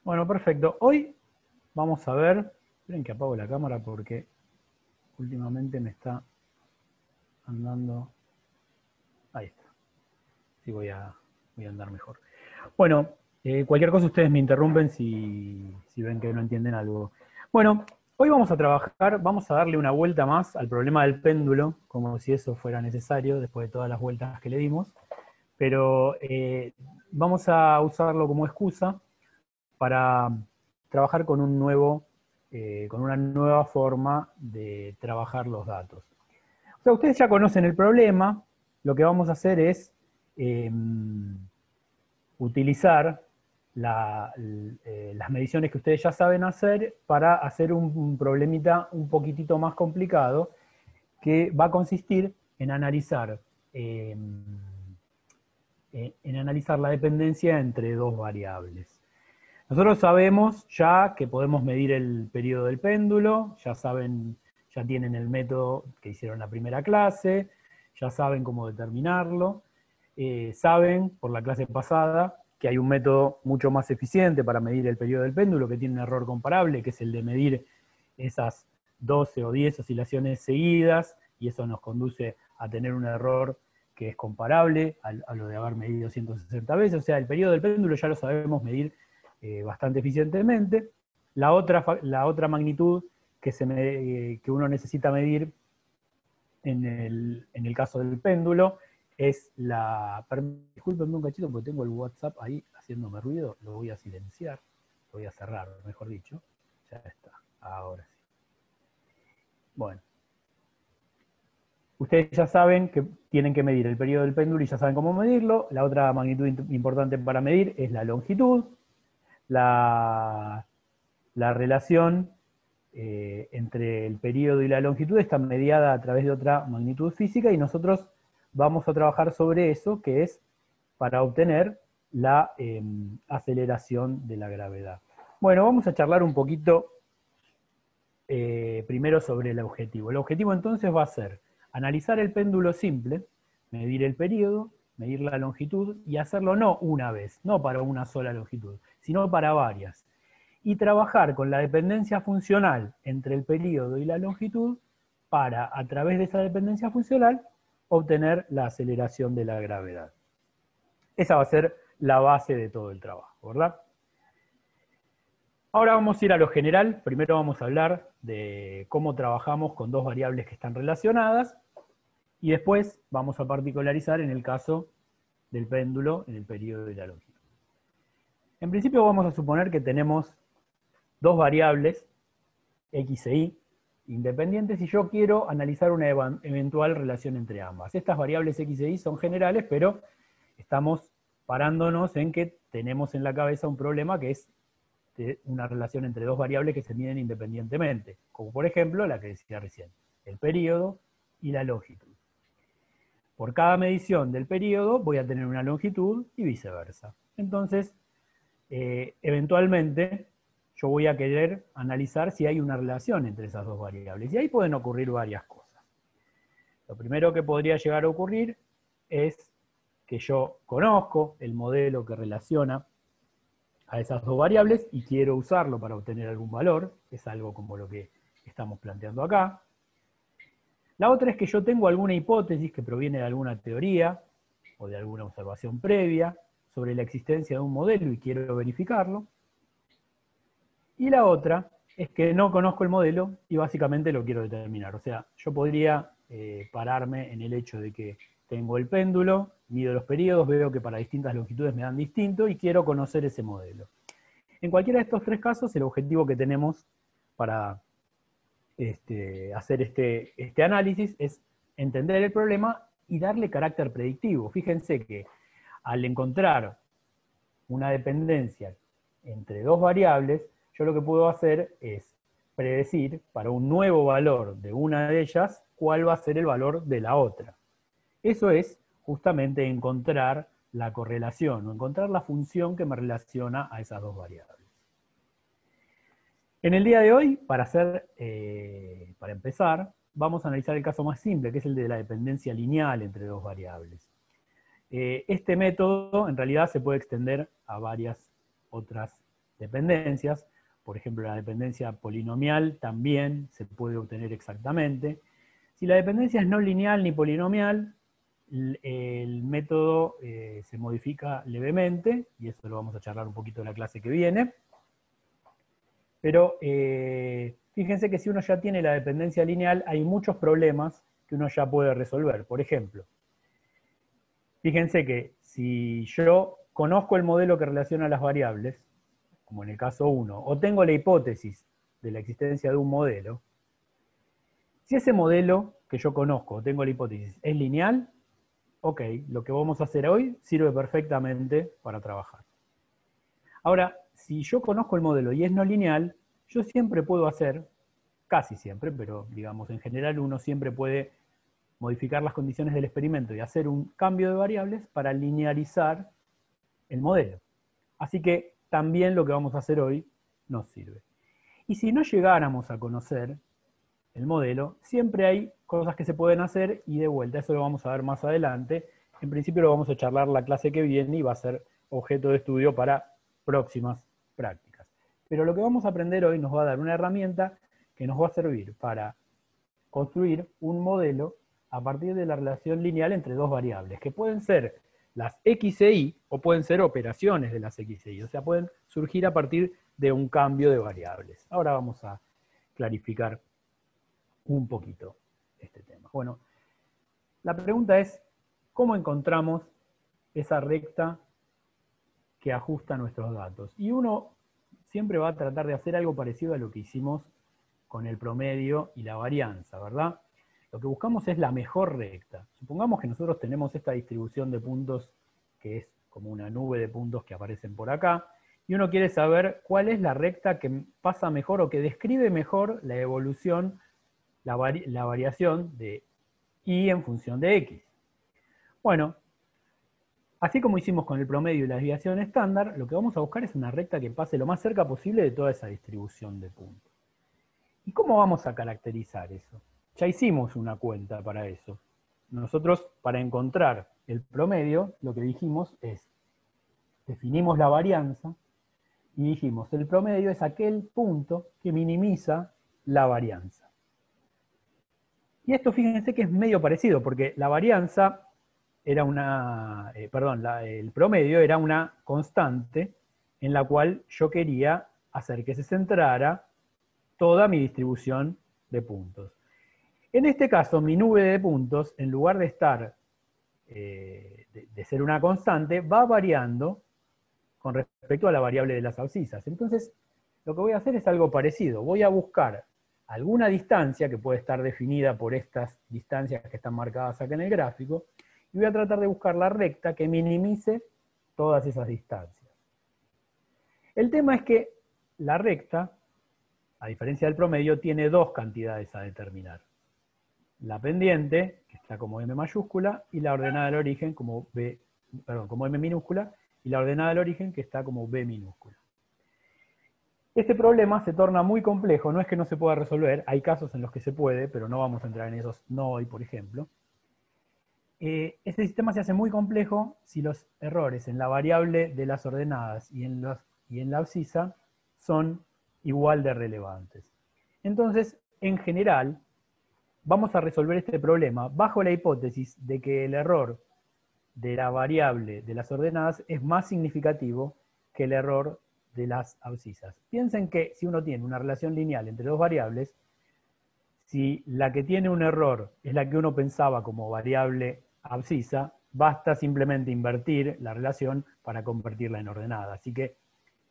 Bueno, perfecto. Hoy vamos a ver, esperen que apago la cámara porque últimamente me está andando, ahí está, sí voy a andar mejor. Bueno, cualquier cosa ustedes me interrumpen si ven que no entienden algo. Bueno, hoy vamos a trabajar, vamos a darle una vuelta más al problema del péndulo, como si eso fuera necesario después de todas las vueltas que le dimos, pero vamos a usarlo como excusa para trabajar con con una nueva forma de trabajar los datos. O sea, ustedes ya conocen el problema, lo que vamos a hacer es utilizar las mediciones que ustedes ya saben hacer para hacer un problemita un poquitito más complicado que va a consistir en eh, en analizar la dependencia entre dos variables. Nosotros sabemos ya que podemos medir el periodo del péndulo, ya saben, ya tienen el método que hicieron en la primera clase, ya saben cómo determinarlo, saben por la clase pasada que hay un método mucho más eficiente para medir el periodo del péndulo que tiene un error comparable, que es el de medir esas 12 o 10 oscilaciones seguidas, y eso nos conduce a tener un error que es comparable a lo de haber medido 160 veces. O sea, el periodo del péndulo ya lo sabemos medir bastante eficientemente. La otra magnitud que uno necesita medir en el caso del péndulo es la... Disculpenme un cachito porque tengo el WhatsApp ahí haciéndome ruido, lo voy a silenciar, lo voy a cerrar, mejor dicho. Ya está, ahora sí. Bueno, ustedes ya saben que tienen que medir el periodo del péndulo y ya saben cómo medirlo. La otra magnitud importante para medir es la longitud. La, la relación entre el periodo y la longitud está mediada a través de otra magnitud física y nosotros vamos a trabajar sobre eso, que es para obtener la aceleración de la gravedad. Bueno, vamos a charlar un poquito primero sobre el objetivo. El objetivo entonces va a ser analizar el péndulo simple, medir el periodo, medir la longitud y hacerlo no una vez, no para una sola longitud, sino para varias. Y trabajar con la dependencia funcional entre el periodo y la longitud para, a través de esa dependencia funcional, obtener la aceleración de la gravedad. Esa va a ser la base de todo el trabajo, ¿verdad? Ahora vamos a ir a lo general. Primero vamos a hablar de cómo trabajamos con dos variables que están relacionadas y después vamos a particularizar en el caso del péndulo en el periodo y la longitud. En principio vamos a suponer que tenemos dos variables, x e y, independientes, y yo quiero analizar una eventual relación entre ambas. Estas variables x e y son generales, pero estamos parándonos en que tenemos en la cabeza un problema que es una relación entre dos variables que se miden independientemente, como por ejemplo la que decía recién, el periodo y la longitud. Por cada medición del periodo voy a tener una longitud y viceversa. Entonces, eventualmente, yo voy a querer analizar si hay una relación entre esas dos variables. Y ahí pueden ocurrir varias cosas. Lo primero que podría llegar a ocurrir es que yo conozco el modelo que relaciona a esas dos variables y quiero usarlo para obtener algún valor. Es algo como lo que estamos planteando acá. La otra es que yo tengo alguna hipótesis que proviene de alguna teoría o de alguna observación previa sobre la existencia de un modelo y quiero verificarlo. Y la otra es que no conozco el modelo y básicamente lo quiero determinar. O sea, yo podría pararme en el hecho de que tengo el péndulo, mido los periodos, veo que para distintas longitudes me dan distinto y quiero conocer ese modelo. En cualquiera de estos tres casos, el objetivo que tenemos para hacer este análisis es entender el problema y darle carácter predictivo. Fíjense que al encontrar una dependencia entre dos variables, yo lo que puedo hacer es predecir para un nuevo valor de una de ellas cuál va a ser el valor de la otra. Eso es justamente encontrar la correlación o encontrar la función que me relaciona a esas dos variables. En el día de hoy, para empezar, vamos a analizar el caso más simple, que es el de la dependencia lineal entre dos variables. Este método en realidad se puede extender a varias otras dependencias. Por ejemplo, la dependencia polinomial también se puede obtener exactamente. Si la dependencia es no lineal ni polinomial, el método se modifica levemente, y eso lo vamos a charlar un poquito en la clase que viene. Pero fíjense que si uno ya tiene la dependencia lineal, hay muchos problemas que uno ya puede resolver. Por ejemplo, fíjense que si yo conozco el modelo que relaciona las variables, como en el caso 1, o tengo la hipótesis de la existencia de un modelo, si ese modelo que yo conozco, o tengo la hipótesis, es lineal, ok, lo que vamos a hacer hoy sirve perfectamente para trabajar. Ahora, si yo conozco el modelo y es no lineal, yo siempre puedo hacer, casi siempre, pero digamos en general uno siempre puede modificar las condiciones del experimento y hacer un cambio de variables para linearizar el modelo. Así que también lo que vamos a hacer hoy nos sirve. Y si no llegáramos a conocer el modelo, siempre hay cosas que se pueden hacer y de vuelta, eso lo vamos a ver más adelante. En principio lo vamos a charlar la clase que viene y va a ser objeto de estudio para próximas prácticas. Pero lo que vamos a aprender hoy nos va a dar una herramienta que nos va a servir para construir un modelo a partir de la relación lineal entre dos variables, que pueden ser las x e y, o pueden ser operaciones de las x e y, o sea, pueden surgir a partir de un cambio de variables. Ahora vamos a clarificar un poquito este tema. Bueno, la pregunta es, ¿cómo encontramos esa recta que ajusta nuestros datos? Y uno siempre va a tratar de hacer algo parecido a lo que hicimos con el promedio y la varianza, ¿verdad? Lo que buscamos es la mejor recta. Supongamos que nosotros tenemos esta distribución de puntos que es como una nube de puntos que aparecen por acá, y uno quiere saber cuál es la recta que pasa mejor o que describe mejor la evolución, la variación de y en función de x. Bueno, así como hicimos con el promedio y la desviación estándar, lo que vamos a buscar es una recta que pase lo más cerca posible de toda esa distribución de puntos. ¿Y cómo vamos a caracterizar eso? Ya hicimos una cuenta para eso. Nosotros, para encontrar el promedio, lo que dijimos es, definimos la varianza y dijimos, el promedio es aquel punto que minimiza la varianza. Y esto fíjense que es medio parecido, porque la varianza era una, el promedio era una constante en la cual yo quería hacer que se centrara toda mi distribución de puntos. En este caso, mi nube de puntos, en lugar de estar, de ser una constante, va variando con respecto a la variable de las abscisas. Entonces, lo que voy a hacer es algo parecido. Voy a buscar alguna distancia que puede estar definida por estas distancias que están marcadas acá en el gráfico, y voy a tratar de buscar la recta que minimice todas esas distancias. El tema es que la recta, a diferencia del promedio, tiene dos cantidades a determinar. La pendiente, que está como M mayúscula, y la ordenada del origen como como M minúscula, y la ordenada del origen que está como B minúscula. Este problema se torna muy complejo, no es que no se pueda resolver, hay casos en los que se puede, pero no vamos a entrar en esos, no hoy, por ejemplo. Este sistema se hace muy complejo si los errores en la variable de las ordenadas y en la abscisa son igual de relevantes. Entonces, en general, vamos a resolver este problema bajo la hipótesis de que el error de la variable de las ordenadas es más significativo que el error de las abscisas. Piensen que si uno tiene una relación lineal entre dos variables, si la que tiene un error es la que uno pensaba como variable abscisa, basta simplemente invertir la relación para convertirla en ordenada. Así que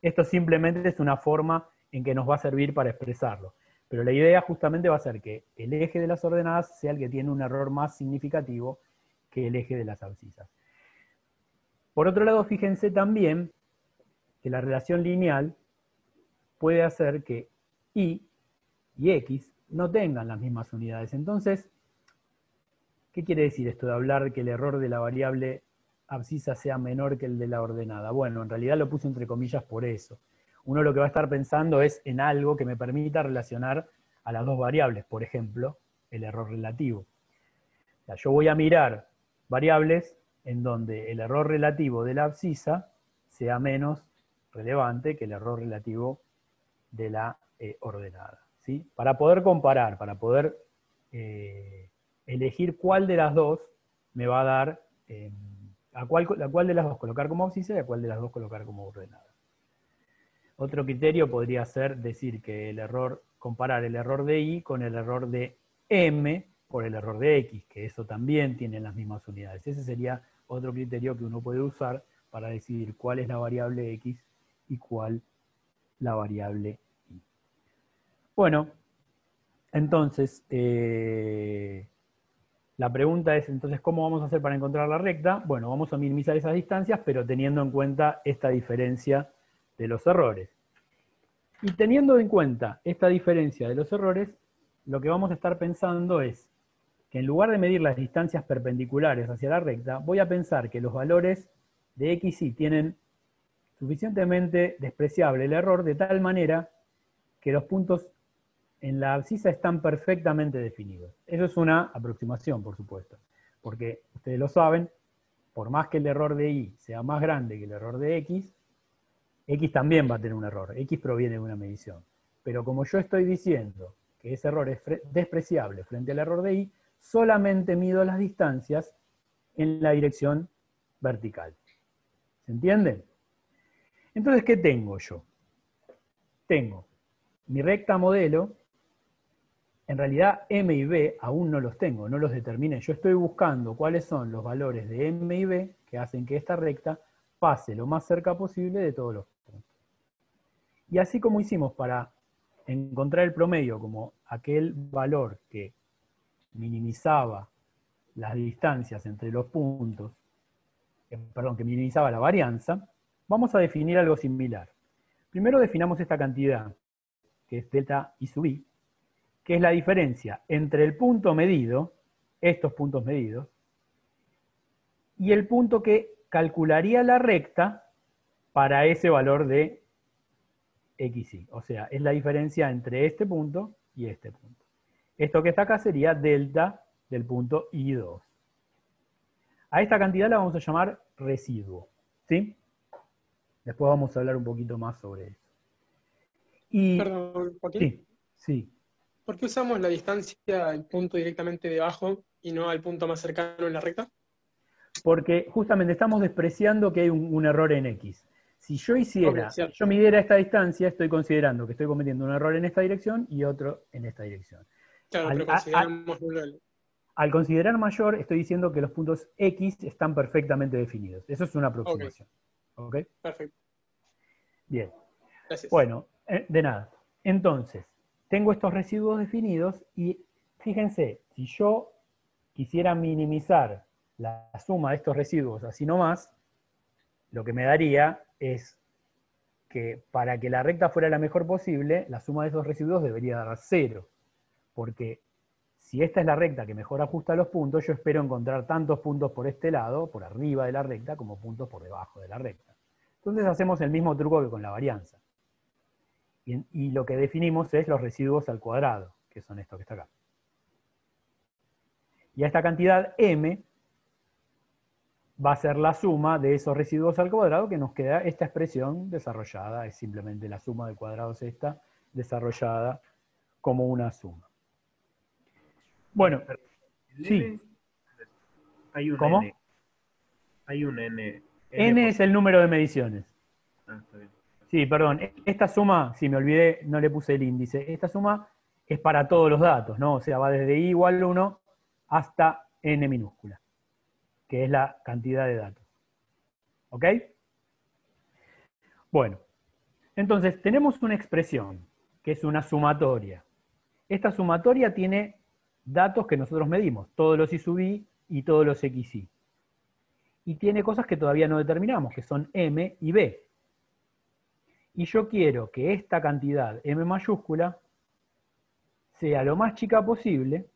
esto simplemente es una forma en que nos va a servir para expresarlo. Pero la idea justamente va a ser que el eje de las ordenadas sea el que tiene un error más significativo que el eje de las abscisas. Por otro lado, fíjense también que la relación lineal puede hacer que y x no tengan las mismas unidades. Entonces, ¿qué quiere decir esto de hablar que el error de la variable abscisa sea menor que el de la ordenada? Bueno, en realidad lo puse entre comillas por eso. Uno lo que va a estar pensando es en algo que me permita relacionar a las dos variables, por ejemplo, el error relativo. O sea, yo voy a mirar variables en donde el error relativo de la abscisa sea menos relevante que el error relativo de la ordenada, ¿sí? Para poder comparar, para poder elegir cuál de las dos me va a dar, a cuál de las dos colocar como abscisa y a cuál de las dos colocar como ordenada. Otro criterio podría ser decir que el error, comparar el error de I con el error de M por el error de X, que eso también tiene las mismas unidades. Ese sería otro criterio que uno puede usar para decidir cuál es la variable X y cuál la variable Y. Bueno, entonces, la pregunta es, entonces, ¿cómo vamos a hacer para encontrar la recta? Bueno, vamos a minimizar esas distancias, pero teniendo en cuenta esta diferencia de los errores. Y teniendo en cuenta esta diferencia de los errores, lo que vamos a estar pensando es que en lugar de medir las distancias perpendiculares hacia la recta, voy a pensar que los valores de X y Y tienen suficientemente despreciable el error de tal manera que los puntos en la abscisa están perfectamente definidos. Eso es una aproximación, por supuesto, porque ustedes lo saben, por más que el error de Y sea más grande que el error de X, X también va a tener un error, X proviene de una medición. Pero como yo estoy diciendo que ese error es despreciable frente al error de Y, solamente mido las distancias en la dirección vertical. ¿Se entiende? Entonces, ¿qué tengo yo? Tengo mi recta modelo. En realidad M y B aún no los tengo, no los determiné. Yo estoy buscando cuáles son los valores de M y B que hacen que esta recta pase lo más cerca posible de todos los puntos. Y así como hicimos para encontrar el promedio como aquel valor que minimizaba las distancias entre los puntos, que minimizaba la varianza, vamos a definir algo similar. Primero definamos esta cantidad, que es delta I sub I, que es la diferencia entre el punto medido, estos puntos medidos, y el punto que calcularía la recta para ese valor de XY. O sea, es la diferencia entre este punto y este punto. Esto que está acá sería delta del punto I2. A esta cantidad la vamos a llamar residuo, ¿sí? Después vamos a hablar un poquito más sobre eso. Y, Perdón, Joaquín. sí. ¿Por qué usamos la distancia al punto directamente debajo y no al punto más cercano en la recta? Porque justamente estamos despreciando que hay un error en X. Si yo Ok, hiciera, cierto. yo midiera esta distancia, estoy considerando que estoy cometiendo un error en esta dirección y otro en esta dirección. Claro, Al, pero consideramos nulo al considerar mayor, estoy diciendo que los puntos X están perfectamente definidos. Eso es una Ok, aproximación. ¿Ok? perfecto. Bien. Gracias. Bueno, de nada. Entonces, tengo estos residuos definidos y fíjense, si yo quisiera minimizar la suma de estos residuos así nomás, lo que me daría es que para que la recta fuera la mejor posible, la suma de esos residuos debería dar 0. Porque si esta es la recta que mejor ajusta los puntos, yo espero encontrar tantos puntos por este lado, por arriba de la recta, como puntos por debajo de la recta. Entonces hacemos el mismo truco que con la varianza. Y lo que definimos es los residuos al cuadrado, que son estos que está acá. Y a esta cantidad m va a ser la suma de esos residuos al cuadrado, que nos queda esta expresión desarrollada, es simplemente la suma de cuadrados esta, desarrollada como una suma. Bueno, sí. Hay un ¿Cómo? N. Hay un N. N es el número de mediciones. Está bien. Sí, perdón. Esta suma, si me olvidé, no le puse el índice. Esta suma es para todos los datos, ¿no? O sea, va desde i igual 1 hasta n minúscula, que es la cantidad de datos. ¿Ok? Bueno, entonces tenemos una expresión, que es una sumatoria. Esta sumatoria tiene datos que nosotros medimos, todos los i sub i y todos los xi. Y tiene cosas que todavía no determinamos, que son m y b. Y yo quiero que esta cantidad m mayúscula sea lo más chica posible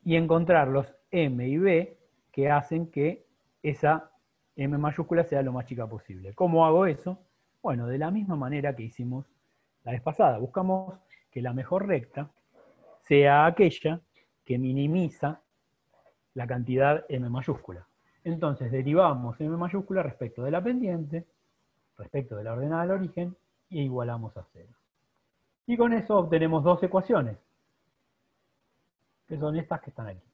y encontrar los m y b que hacen que esa m mayúscula sea lo más chica posible. ¿Cómo hago eso? Bueno, de la misma manera que hicimos la vez pasada. Buscamos que la mejor recta sea aquella que minimiza la cantidad m mayúscula. Entonces derivamos m mayúscula respecto de la pendiente respecto de la ordenada del origen e igualamos a 0. Y con eso obtenemos dos ecuaciones, que son estas que están aquí.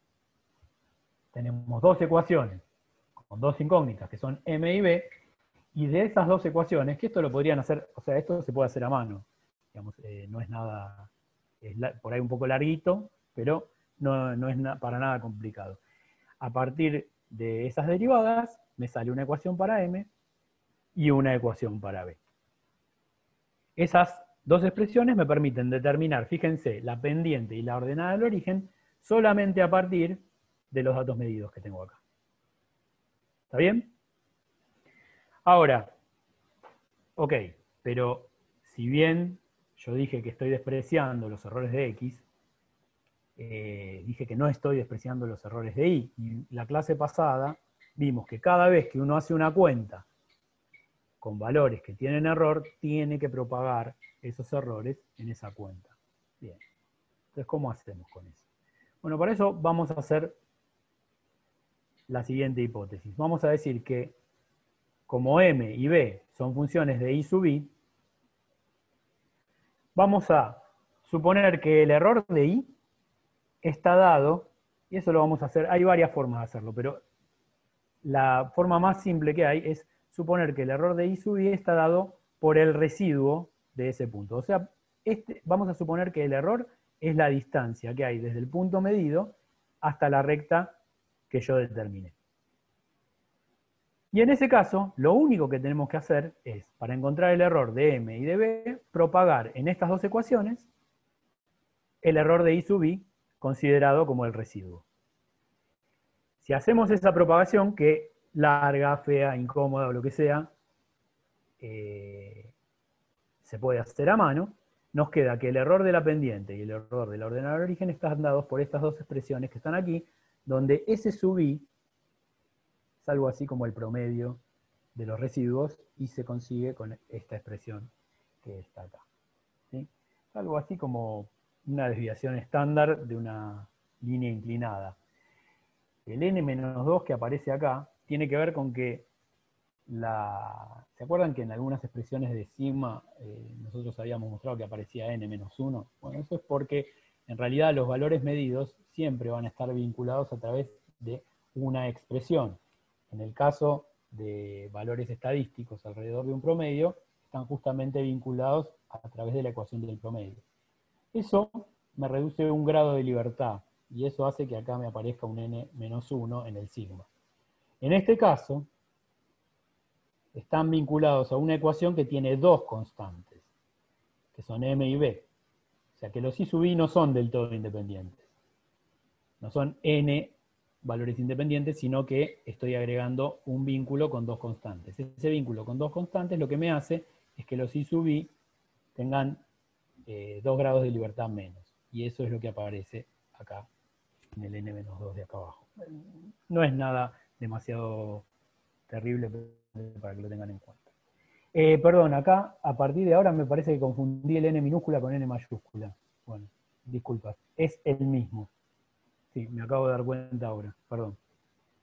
Tenemos dos ecuaciones con dos incógnitas, que son m y b, y de esas dos ecuaciones, que esto lo podrían hacer, o sea, esto se puede hacer a mano, digamos, no es nada, por ahí un poco larguito, pero no es para nada complicado. A partir de esas derivadas, me sale una ecuación para m y una ecuación para b. Esas dos expresiones me permiten determinar, fíjense, la pendiente y la ordenada del origen solamente a partir de los datos medidos que tengo acá. ¿Está bien? Ahora, ok, pero si bien yo dije que estoy despreciando los errores de X, dije que no estoy despreciando los errores de Y. Y la clase pasada vimos que cada vez que uno hace una cuenta con valores que tienen error, tiene que propagar esos errores en esa cuenta. Bien. Entonces, ¿cómo hacemos con eso? Bueno, para eso vamos a hacer la siguiente hipótesis. Vamos a decir que como m y b son funciones de y sub i, vamos a suponer que el error de y está dado, y eso lo vamos a hacer, hay varias formas de hacerlo, pero la forma más simple que hay es suponer que el error de y sub i está dado por el residuo de ese punto. O sea, vamos a suponer que el error es la distancia que hay desde el punto medido hasta la recta que yo determiné. Y en ese caso, lo único que tenemos que hacer es, para encontrar el error de m y de b, propagar en estas dos ecuaciones el error de y sub i considerado como el residuo. Si hacemos esa propagación, que larga, fea, incómoda o lo que sea, se puede hacer a mano, nos queda que el error de la pendiente y el error de la ordenada del origen están dados por estas dos expresiones que están aquí, donde S sub i es algo así como el promedio de los residuos y se consigue con esta expresión que está acá. ¿Sí? Es algo así como una desviación estándar de una línea inclinada. El n-2 que aparece acá tiene que ver con que ¿se acuerdan que en algunas expresiones de sigma nosotros habíamos mostrado que aparecía n-1? Bueno, eso es porque en realidad los valores medidos siempre van a estar vinculados a través de una expresión. En el caso de valores estadísticos alrededor de un promedio, están justamente vinculados a través de la ecuación del promedio. Eso me reduce un grado de libertad, y eso hace que acá me aparezca un n-1 en el sigma. En este caso, están vinculados a una ecuación que tiene dos constantes, que son m y b. O sea que los i sub i no son del todo independientes. No son n valores independientes, sino que estoy agregando un vínculo con dos constantes. Ese vínculo con dos constantes lo que me hace es que los i sub i tengan 2 grados de libertad menos. Y eso es lo que aparece acá en el n-2 de acá abajo. No es nada demasiado terrible para que lo tengan en cuenta. Perdón, acá a partir de ahora me parece que confundí el n minúscula con n mayúscula. Bueno, disculpas, es el mismo. Sí, me acabo de dar cuenta ahora, perdón.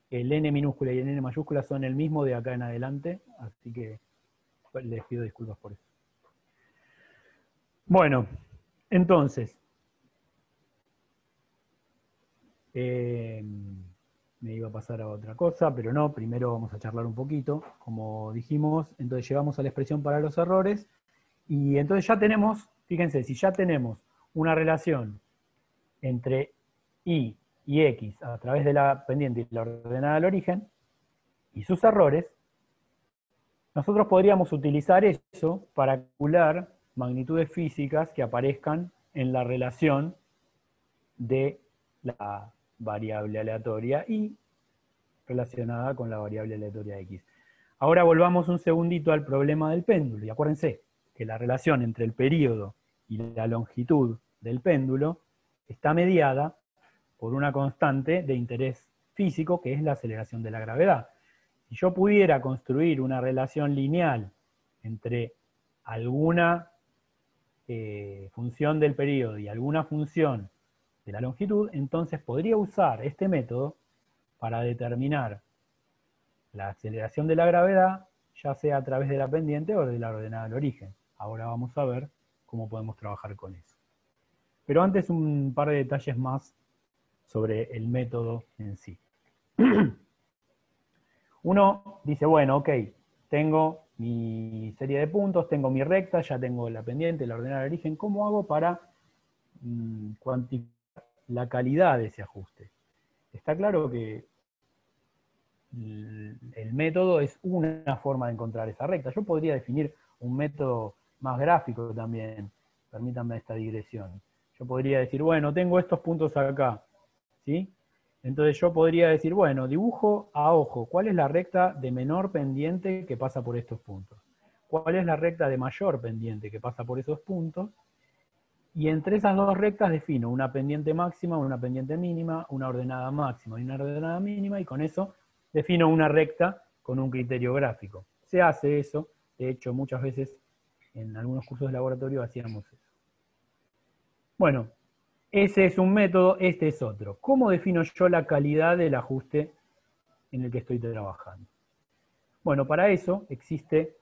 El n minúscula y el n mayúscula son el mismo de acá en adelante, así que les pido disculpas por eso. Bueno, entonces, me iba a pasar a otra cosa, pero no, primero vamos a charlar un poquito. Como dijimos, entonces llegamos a la expresión para los errores, y entonces ya tenemos, fíjense, si ya tenemos una relación entre y x a través de la pendiente y la ordenada del origen, y sus errores, nosotros podríamos utilizar eso para calcular magnitudes físicas que aparezcan en la relación de la variable aleatoria y relacionada con la variable aleatoria x. Ahora volvamos un segundito al problema del péndulo, y acuérdense que la relación entre el período y la longitud del péndulo está mediada por una constante de interés físico, que es la aceleración de la gravedad. Si yo pudiera construir una relación lineal entre alguna función del período y alguna función de la longitud, entonces podría usar este método para determinar la aceleración de la gravedad ya sea a través de la pendiente o de la ordenada del origen. Ahora vamos a ver cómo podemos trabajar con eso. Pero antes un par de detalles más sobre el método en sí. Uno dice, bueno, ok, tengo mi serie de puntos, tengo mi recta, ya tengo la pendiente, la ordenada de origen. ¿Cómo hago para cuantificar la calidad de ese ajuste? Está claro que el método es una forma de encontrar esa recta. Yo podría definir un método más gráfico también, permítanme esta digresión. Yo podría decir, bueno, tengo estos puntos acá, ¿sí? Entonces yo podría decir, bueno, dibujo a ojo, ¿cuál es la recta de menor pendiente que pasa por estos puntos? ¿Cuál es la recta de mayor pendiente que pasa por esos puntos? Y entre esas dos rectas defino una pendiente máxima, una pendiente mínima, una ordenada máxima y una ordenada mínima, y con eso defino una recta con un criterio gráfico. Se hace eso, de hecho muchas veces en algunos cursos de laboratorio hacíamos eso. Bueno, ese es un método, este es otro. ¿Cómo defino yo la calidad del ajuste en el que estoy trabajando? Bueno, para eso existe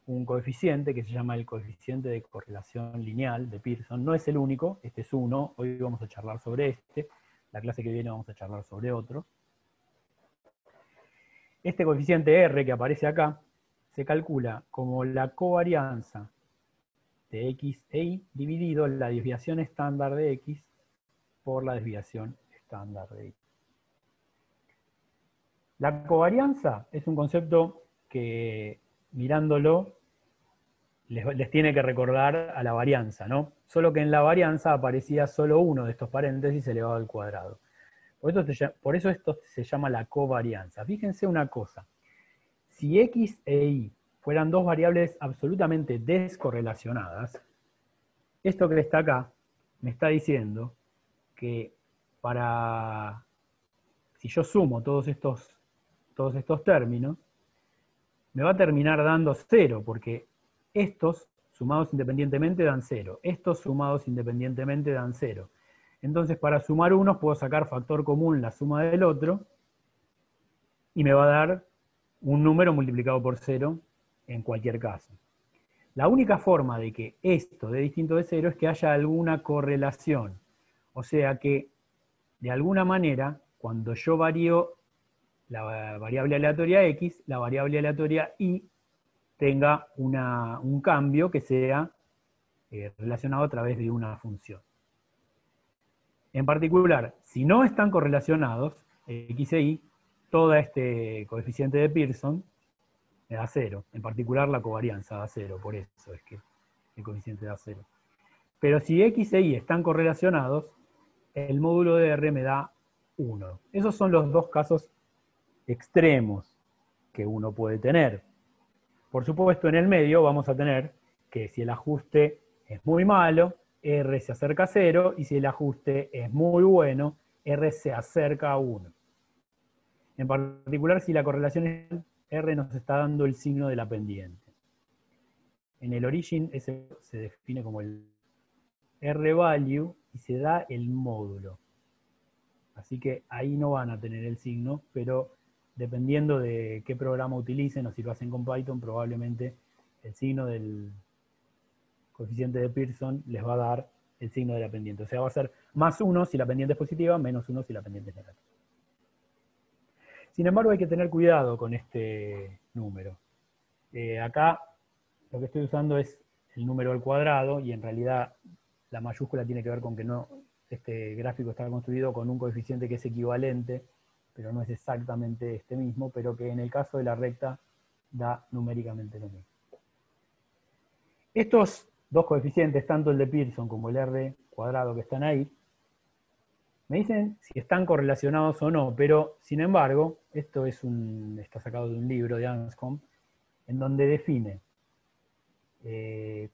un coeficiente que se llama el coeficiente de correlación lineal de Pearson. No es el único, este es uno, hoy vamos a charlar sobre este, la clase que viene vamos a charlar sobre otro. Este coeficiente R que aparece acá se calcula como la covarianza de X e Y dividido la desviación estándar de X por la desviación estándar de Y. La covarianza es un concepto que, mirándolo, les tiene que recordar a la varianza, ¿no? Solo que en la varianza aparecía solo uno de estos paréntesis elevado al cuadrado. Por eso esto se llama la covarianza. Fíjense una cosa. Si X e Y fueran dos variables absolutamente descorrelacionadas, esto que está acá me está diciendo que si yo sumo todos estos términos, me va a terminar dando 0, porque estos sumados independientemente dan 0, estos sumados independientemente dan 0. Entonces para sumar unos puedo sacar factor común la suma del otro, y me va a dar un número multiplicado por 0 en cualquier caso. La única forma de que esto dé distinto de 0 es que haya alguna correlación. O sea que, de alguna manera, cuando yo varío la variable aleatoria X, la variable aleatoria Y tenga un cambio que sea relacionado a través de una función. En particular, si no están correlacionados, X e Y, todo este coeficiente de Pearson me da 0. En particular la covarianza da 0, por eso es que el coeficiente da 0. Pero si X e Y están correlacionados, el módulo de R me da 1. Esos son los dos casos extremos que uno puede tener. Por supuesto, en el medio vamos a tener que si el ajuste es muy malo, R se acerca a 0, y si el ajuste es muy bueno, R se acerca a 1. En particular, si la correlación es R nos está dando el signo de la pendiente. En el origin ese se define como el R-value y se da el módulo. Así que ahí no van a tener el signo, pero dependiendo de qué programa utilicen o si lo hacen con Python, probablemente el signo del coeficiente de Pearson les va a dar el signo de la pendiente. O sea, va a ser más 1 si la pendiente es positiva, menos 1 si la pendiente es negativa. Sin embargo, hay que tener cuidado con este número. Acá lo que estoy usando es el número al cuadrado, y en realidad la mayúscula tiene que ver con que este gráfico está construido con un coeficiente que es equivalente, pero no es exactamente este mismo, pero que en el caso de la recta da numéricamente lo mismo. Estos dos coeficientes, tanto el de Pearson como el R cuadrado que están ahí, me dicen si están correlacionados o no, pero sin embargo, esto está sacado de un libro de Anscombe, en donde define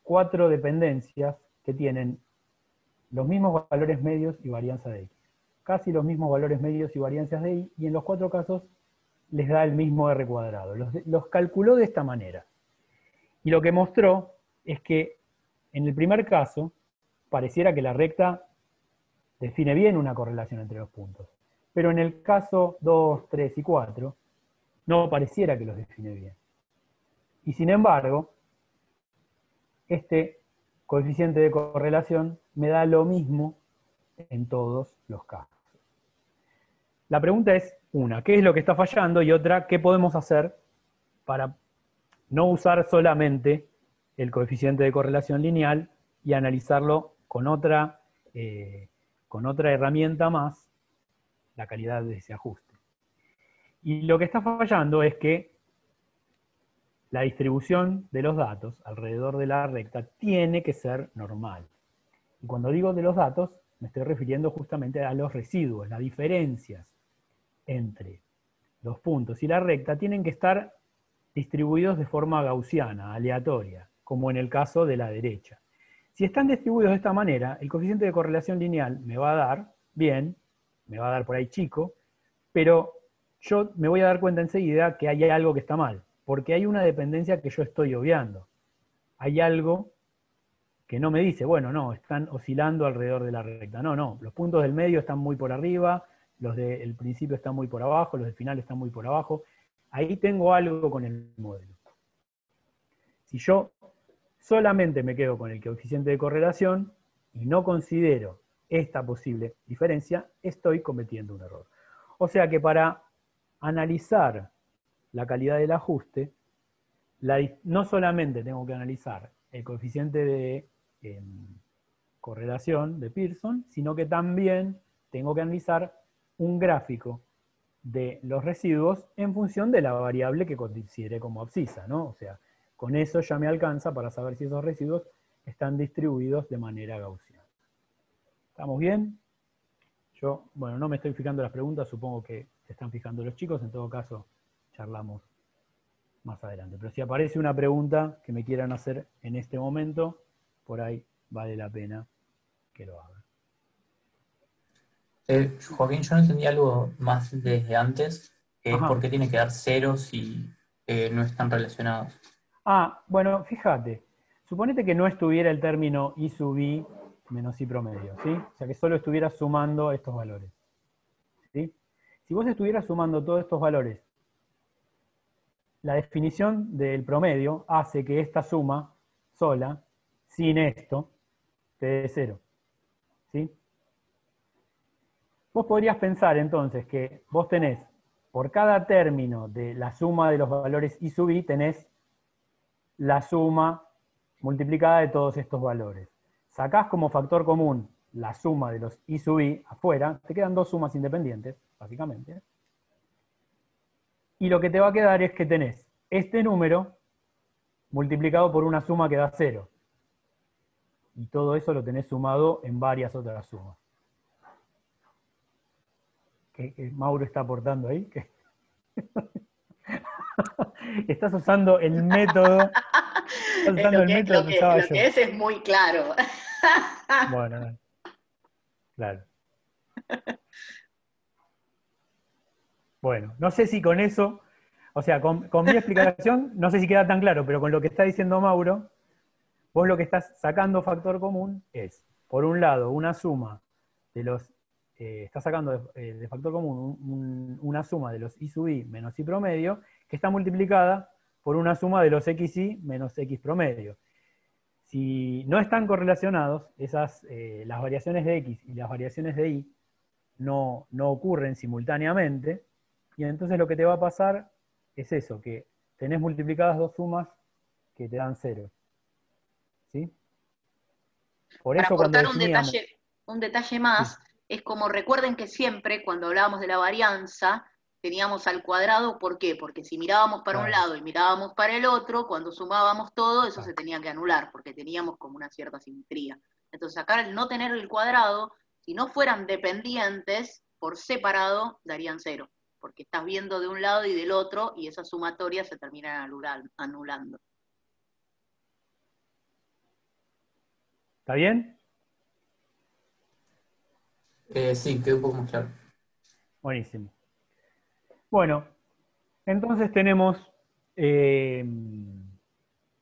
4 dependencias que tienen los mismos valores medios y varianza de X. Casi los mismos valores medios y varianzas de Y, y en los 4 casos les da el mismo R cuadrado. Los calculó de esta manera. Y lo que mostró es que en el primer caso pareciera que la recta define bien una correlación entre los puntos. Pero en el caso 2, 3 y 4 no pareciera que los define bien. Y sin embargo, este coeficiente de correlación me da lo mismo en todos los casos. La pregunta es, una, ¿qué es lo que está fallando? Y otra, ¿qué podemos hacer para no usar solamente el coeficiente de correlación lineal y analizarlo con otra herramienta más, la calidad de ese ajuste? Y lo que está fallando es que la distribución de los datos alrededor de la recta tiene que ser normal. Y cuando digo de los datos, me estoy refiriendo justamente a los residuos, las diferencias entre los puntos y la recta tienen que estar distribuidos de forma gaussiana, aleatoria, como en el caso de la derecha. Si están distribuidos de esta manera, el coeficiente de correlación lineal me va a dar bien, me va a dar por ahí chico, pero yo me voy a dar cuenta enseguida que hay algo que está mal, porque hay una dependencia que yo estoy obviando. Hay algo que no me dice, bueno, no, están oscilando alrededor de la recta. No, no, los puntos del medio están muy por arriba, los del principio están muy por abajo, los del final están muy por abajo. Ahí tengo algo con el modelo. Si yo solamente me quedo con el coeficiente de correlación y no considero esta posible diferencia, estoy cometiendo un error. O sea que para analizar la calidad del ajuste, no solamente tengo que analizar el coeficiente de correlación de Pearson, sino que también tengo que analizar un gráfico de los residuos en función de la variable que considere como abscisa, ¿no? O sea, con eso ya me alcanza para saber si esos residuos están distribuidos de manera gaussiana. ¿Estamos bien? Yo, bueno, no me estoy fijando las preguntas, supongo que se están fijando los chicos, en todo caso charlamos más adelante. Pero si aparece una pregunta que me quieran hacer en este momento, por ahí vale la pena que lo hagan. Joaquín, yo no entendí algo más desde antes, que es Ajá. por qué tiene que dar ceros si no están relacionados. Ah, bueno, fíjate, suponete que no estuviera el término I sub I menos I promedio, ¿sí? O sea, que solo estuviera sumando estos valores, ¿sí? Si vos estuvieras sumando todos estos valores, la definición del promedio hace que esta suma sola, sin esto, te dé 0, ¿sí? Vos podrías pensar entonces que vos tenés, por cada término de la suma de los valores I sub I, tenés la suma multiplicada de todos estos valores. Sacás como factor común la suma de los I sub I afuera, te quedan dos sumas independientes, básicamente. Y lo que te va a quedar es que tenés este número multiplicado por una suma que da 0. Y todo eso lo tenés sumado en varias otras sumas. ¿Qué Mauro está aportando ahí? ¿Qué? Estás usando el método. Estás usando el método que usaba yo. Lo que es muy claro. Bueno, claro. Bueno, no sé si con eso, o sea, con mi explicación, no sé si queda tan claro, pero con lo que está diciendo Mauro, vos lo que estás sacando factor común es, por un lado, una suma de los, estás sacando de factor común una suma de los I sub I menos I promedio, que está multiplicada por una suma de los XI menos X promedio. Si no están correlacionados, las variaciones de X y las variaciones de Y no ocurren simultáneamente, y entonces lo que te va a pasar es eso, que tenés multiplicadas dos sumas que te dan 0. ¿Sí? Por Para eso aportar cuando definíamos, un detalle más, sí. Es como recuerden que siempre cuando hablábamos de la varianza, teníamos al cuadrado, ¿por qué? Porque si mirábamos para un lado y mirábamos para el otro, cuando sumábamos todo, eso se tenía que anular, porque teníamos como una cierta simetría. Entonces acá al no tener el cuadrado, si no fueran dependientes, por separado, darían 0, porque estás viendo de un lado y del otro, y esas sumatorias se terminan anulando. ¿Está bien? Sí, quedó un poco más claro. Buenísimo. Bueno, entonces tenemos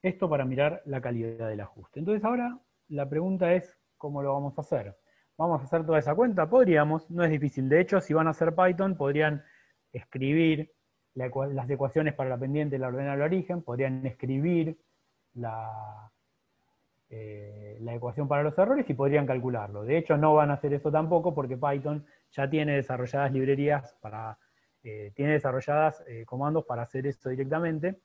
esto para mirar la calidad del ajuste. Entonces ahora la pregunta es, ¿cómo lo vamos a hacer? ¿Vamos a hacer toda esa cuenta? Podríamos, no es difícil. De hecho, si van a hacer Python, podrían escribir las ecuaciones para la pendiente, la ordenada, el origen, podrían escribir la ecuación para los errores y podrían calcularlo. De hecho, no van a hacer eso tampoco porque Python ya tiene desarrolladas librerías tiene desarrolladas comandos para hacer eso directamente.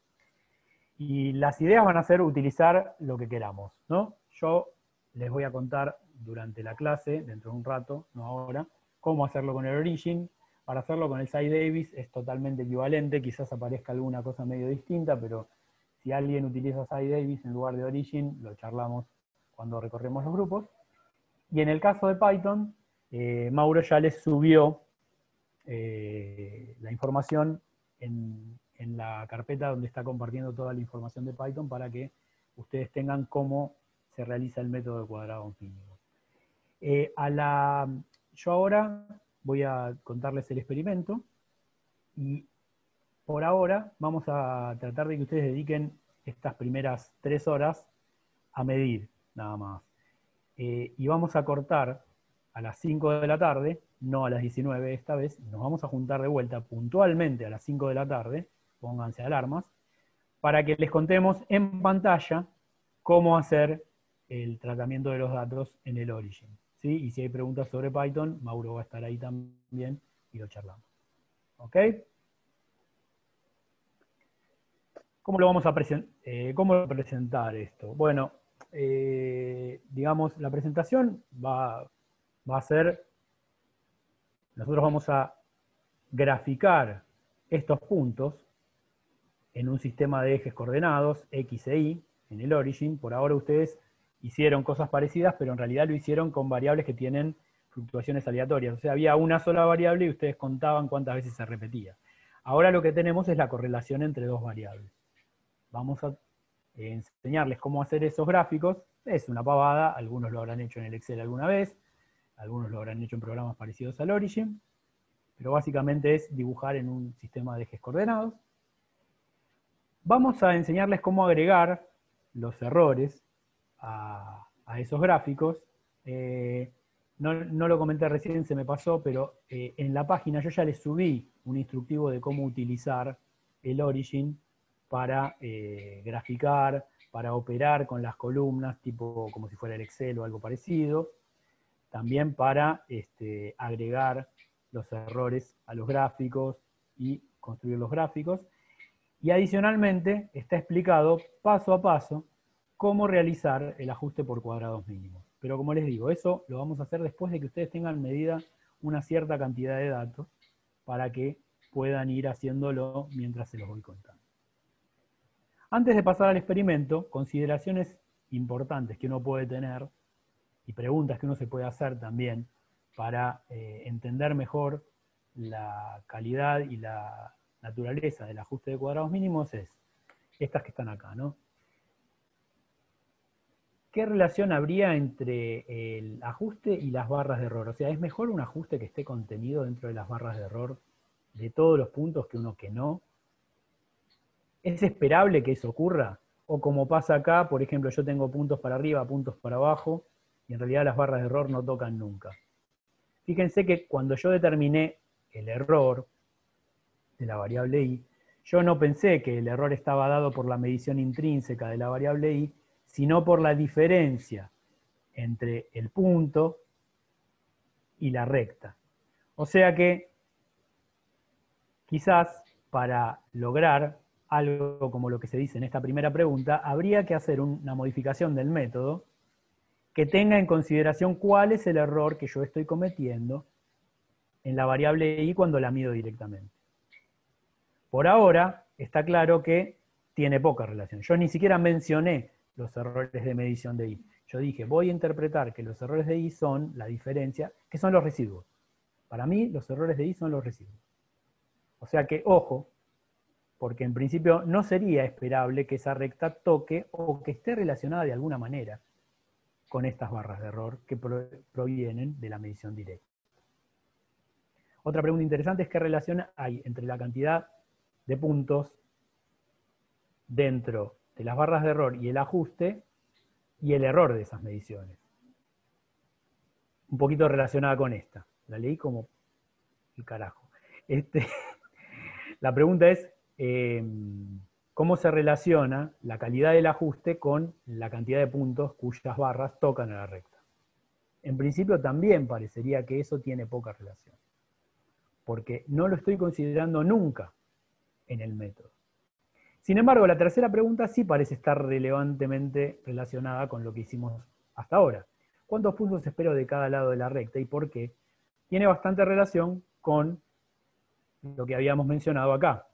Y las ideas van a ser utilizar lo que queramos, ¿no? Yo les voy a contar durante la clase, dentro de un rato, no ahora, cómo hacerlo con el origin. Para hacerlo con el SciDavis es totalmente equivalente, quizás aparezca alguna cosa medio distinta, pero si alguien utiliza SciDavis en lugar de origin, lo charlamos cuando recorremos los grupos. Y en el caso de Python, Mauro ya les subió la información en la carpeta donde está compartiendo toda la información de Python para que ustedes tengan cómo se realiza el método de cuadrados mínimos. Yo ahora voy a contarles el experimento y por ahora vamos a tratar de que ustedes dediquen estas primeras 3 horas a medir, nada más. Y vamos a cortar a las 5 de la tarde, no a las 19 esta vez, nos vamos a juntar de vuelta puntualmente a las 5 de la tarde, pónganse alarmas, para que les contemos en pantalla cómo hacer el tratamiento de los datos en el origin, ¿sí? Y si hay preguntas sobre Python, Mauro va a estar ahí también y lo charlamos. ¿Ok? ¿Cómo lo vamos a presentar esto? Bueno, digamos, la presentación va a ser, nosotros vamos a graficar estos puntos en un sistema de ejes coordenados, X e Y, en el origin. Por ahora ustedes hicieron cosas parecidas, pero en realidad lo hicieron con variables que tienen fluctuaciones aleatorias. O sea, había una sola variable y ustedes contaban cuántas veces se repetía. Ahora lo que tenemos es la correlación entre dos variables. Vamos a enseñarles cómo hacer esos gráficos. Es una pavada, algunos lo habrán hecho en el Excel alguna vez, algunos lo habrán hecho en programas parecidos al origin, pero básicamente es dibujar en un sistema de ejes coordenados. Vamos a enseñarles cómo agregar los errores a esos gráficos. No lo comenté recién, se me pasó, pero en la página yo ya les subí un instructivo de cómo utilizar el origin para graficar, para operar con las columnas, tipo como si fuera el Excel o algo parecido. También para agregar los errores a los gráficos y construir los gráficos. Y adicionalmente está explicado paso a paso cómo realizar el ajuste por cuadrados mínimos. Pero como les digo, eso lo vamos a hacer después de que ustedes tengan medida una cierta cantidad de datos para que puedan ir haciéndolo mientras se los voy contando. Antes de pasar al experimento, consideraciones importantes que uno puede tener y preguntas que uno se puede hacer también para entender mejor la calidad y la naturaleza del ajuste de cuadrados mínimos es estas que están acá, ¿no? ¿Qué relación habría entre el ajuste y las barras de error? O sea, ¿es mejor un ajuste que esté contenido dentro de las barras de error de todos los puntos que uno que no? ¿Es esperable que eso ocurra? O como pasa acá, por ejemplo, yo tengo puntos para arriba, puntos para abajo, y en realidad las barras de error no tocan nunca. Fíjense que cuando yo determiné el error de la variable y, yo no pensé que el error estaba dado por la medición intrínseca de la variable y, sino por la diferencia entre el punto y la recta. O sea que quizás para lograr algo como lo que se dice en esta primera pregunta, habría que hacer una modificación del método que tenga en consideración cuál es el error que yo estoy cometiendo en la variable y cuando la mido directamente. Por ahora está claro que tiene poca relación. Yo ni siquiera mencioné los errores de medición de i. Yo dije, voy a interpretar que los errores de i son la diferencia, que son los residuos. Para mí, los errores de i son los residuos. O sea que, ojo, porque en principio no sería esperable que esa recta toque o que esté relacionada de alguna manera con estas barras de error que provienen de la medición directa. Otra pregunta interesante es qué relación hay entre la cantidad de puntos dentro de las barras de error y el ajuste y el error de esas mediciones. Un poquito relacionada con esta. La leí como el carajo. La pregunta es, ¿cómo se relaciona la calidad del ajuste con la cantidad de puntos cuyas barras tocan a la recta? En principio también parecería que eso tiene poca relación, porque no lo estoy considerando nunca en el método. Sin embargo, la tercera pregunta sí parece estar relevantemente relacionada con lo que hicimos hasta ahora. ¿Cuántos puntos espero de cada lado de la recta y por qué? Tiene bastante relación con lo que habíamos mencionado acá.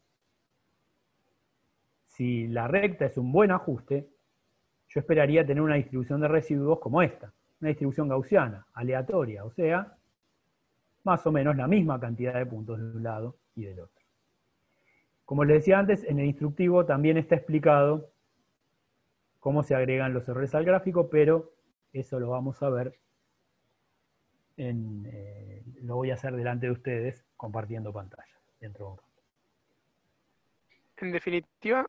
Si la recta es un buen ajuste, yo esperaría tener una distribución de residuos como esta, una distribución gaussiana, aleatoria, o sea, más o menos la misma cantidad de puntos de un lado y del otro. Como les decía antes, en el instructivo también está explicado cómo se agregan los errores al gráfico, pero eso lo vamos a ver, lo voy a hacer delante de ustedes compartiendo pantalla dentro de un rato. En definitiva,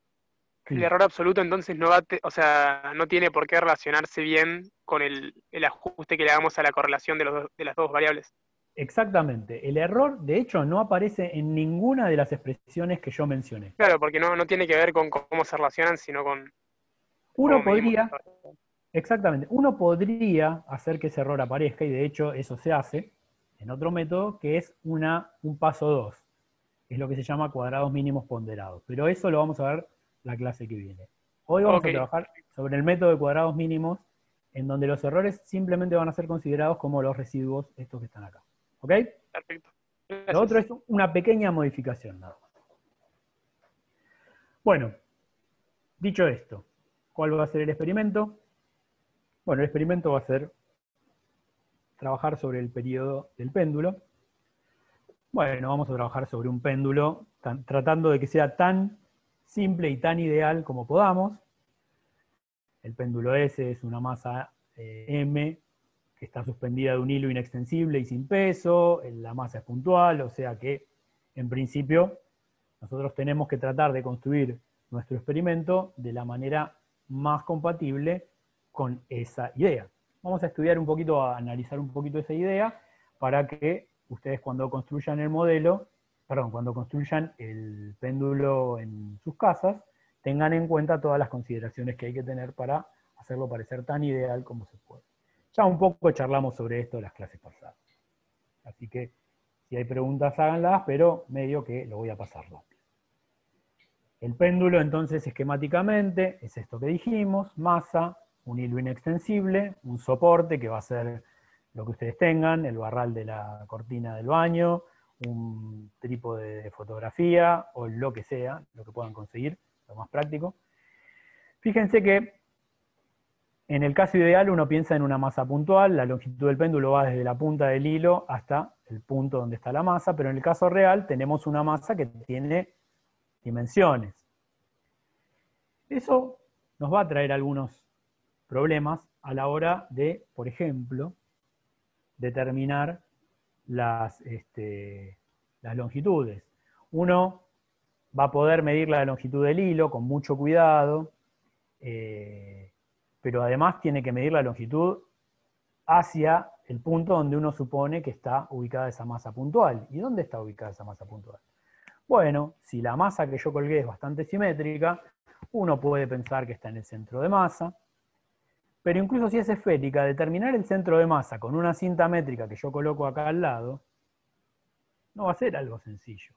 Sí. el error absoluto entonces no o sea, no tiene por qué relacionarse bien con el ajuste que le hagamos a la correlación de las dos variables. Exactamente. El error, de hecho, no aparece en ninguna de las expresiones que yo mencioné. Claro, porque no tiene que ver con cómo se relacionan, sino con Uno cómo medimos. podría, exactamente, uno podría hacer que ese error aparezca, y de hecho eso se hace en otro método, que es un paso 2. Es lo que se llama cuadrados mínimos ponderados. Pero eso lo vamos a ver la clase que viene. Hoy vamos a trabajar sobre el método de cuadrados mínimos, en donde los errores simplemente van a ser considerados como los residuos estos que están acá. ¿Ok? Perfecto. Gracias. Lo otro es una pequeña modificación, nada más. Bueno, dicho esto, ¿cuál va a ser el experimento? Bueno, el experimento va a ser trabajar sobre el periodo del péndulo. Bueno, vamos a trabajar sobre un péndulo tratando de que sea tan simple y tan ideal como podamos. El péndulo S es una masa M que está suspendida de un hilo inextensible y sin peso, la masa es puntual, o sea que en principio nosotros tenemos que tratar de construir nuestro experimento de la manera más compatible con esa idea. Vamos a estudiar un poquito, a analizar un poquito esa idea para que ustedes cuando construyan el modelo, cuando construyan el péndulo en sus casas, tengan en cuenta todas las consideraciones que hay que tener para hacerlo parecer tan ideal como se puede. Ya un poco charlamos sobre esto en las clases pasadas. Así que si hay preguntas háganlas, pero medio que lo voy a pasar rápido. El péndulo entonces esquemáticamente es esto que dijimos, masa, un hilo inextensible, un soporte que va a ser lo que ustedes tengan, el barral de la cortina del baño, un trípode de fotografía o lo que sea, lo que puedan conseguir, lo más práctico. Fíjense que en el caso ideal uno piensa en una masa puntual, la longitud del péndulo va desde la punta del hilo hasta el punto donde está la masa, pero en el caso real tenemos una masa que tiene dimensiones. Eso nos va a traer algunos problemas a la hora de, por ejemplo, determinar las longitudes. Uno va a poder medir la longitud del hilo con mucho cuidado, pero además tiene que medir la longitud hacia el punto donde uno supone que está ubicada esa masa puntual. ¿Y dónde está ubicada esa masa puntual? Bueno, si la masa que yo colgué es bastante simétrica, uno puede pensar que está en el centro de masa, pero incluso si es esférica, determinar el centro de masa con una cinta métrica que yo coloco acá al lado, no va a ser algo sencillo.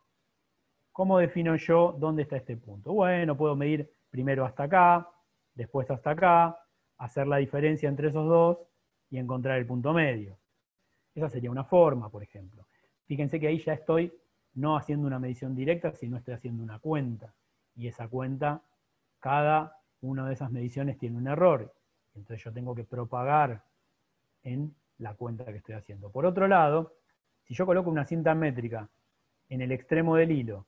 ¿Cómo defino yo dónde está este punto? Bueno, puedo medir primero hasta acá, después hasta acá, hacer la diferencia entre esos dos y encontrar el punto medio. Esa sería una forma, por ejemplo. Fíjense que ahí ya estoy no haciendo una medición directa, sino estoy haciendo una cuenta. Y esa cuenta, cada una de esas mediciones tiene un error. Entonces yo tengo que propagar en la cuenta que estoy haciendo. Por otro lado, si yo coloco una cinta métrica en el extremo del hilo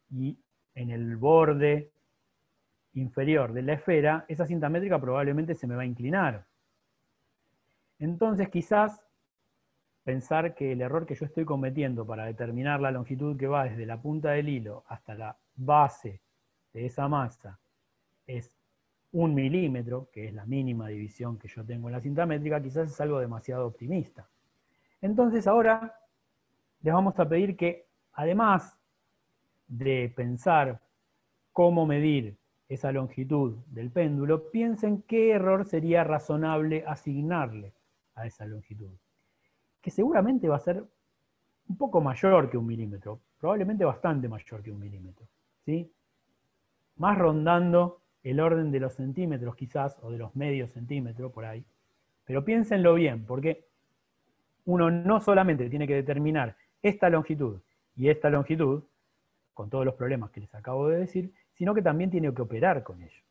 y en el borde inferior de la esfera, esa cinta métrica probablemente se me va a inclinar. Entonces quizás pensar que el error que yo estoy cometiendo para determinar la longitud que va desde la punta del hilo hasta la base de esa masa es 1 milímetro, que es la mínima división que yo tengo en la cinta métrica, quizás es algo demasiado optimista. Entonces ahora les vamos a pedir que, además de pensar cómo medir esa longitud del péndulo, piensen qué error sería razonable asignarle a esa longitud, que seguramente va a ser un poco mayor que 1 milímetro, probablemente bastante mayor que 1 milímetro, ¿sí? Más rondando el orden de los centímetros quizás, o de los medios centímetros por ahí, pero piénsenlo bien, porque uno no solamente tiene que determinar esta longitud y esta longitud, con todos los problemas que les acabo de decir, sino que también tiene que operar con ello.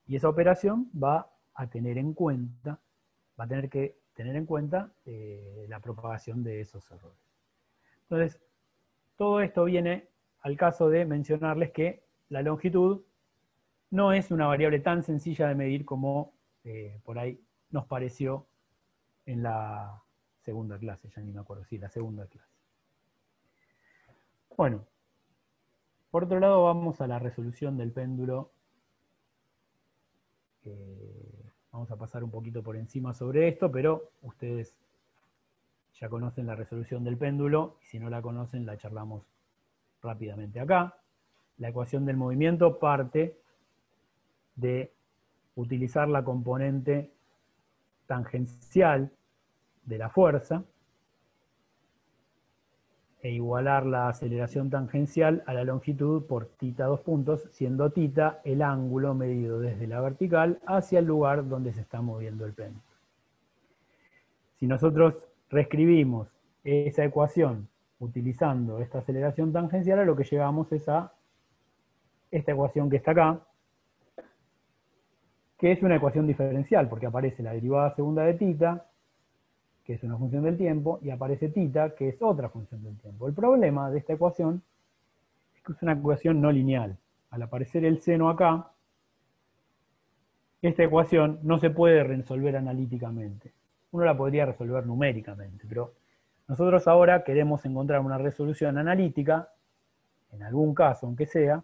Y esa operación va a tener en cuenta, va a tener que tener en cuenta la propagación de esos errores. Entonces, todo esto viene al caso de mencionarles que la longitud no es una variable tan sencilla de medir como por ahí nos pareció en la segunda clase, ya ni me acuerdo, sí, la segunda clase. Bueno, por otro lado vamos a la resolución del péndulo. Vamos a pasar un poquito por encima sobre esto, pero ustedes ya conocen la resolución del péndulo, y si no la conocen la charlamos rápidamente acá. La ecuación del movimiento parte de utilizar la componente tangencial de la fuerza e igualar la aceleración tangencial a la longitud por θ, dos puntos, siendo θ el ángulo medido desde la vertical hacia el lugar donde se está moviendo el péndulo. Si nosotros reescribimos esa ecuación utilizando esta aceleración tangencial, a lo que llegamos es a esta ecuación que está acá, que es una ecuación diferencial, porque aparece la derivada segunda de θ, que es una función del tiempo, y aparece θ, que es otra función del tiempo. El problema de esta ecuación es que es una ecuación no lineal. Al aparecer el seno acá, esta ecuación no se puede resolver analíticamente. Uno la podría resolver numéricamente, pero nosotros ahora queremos encontrar una resolución analítica, en algún caso aunque sea,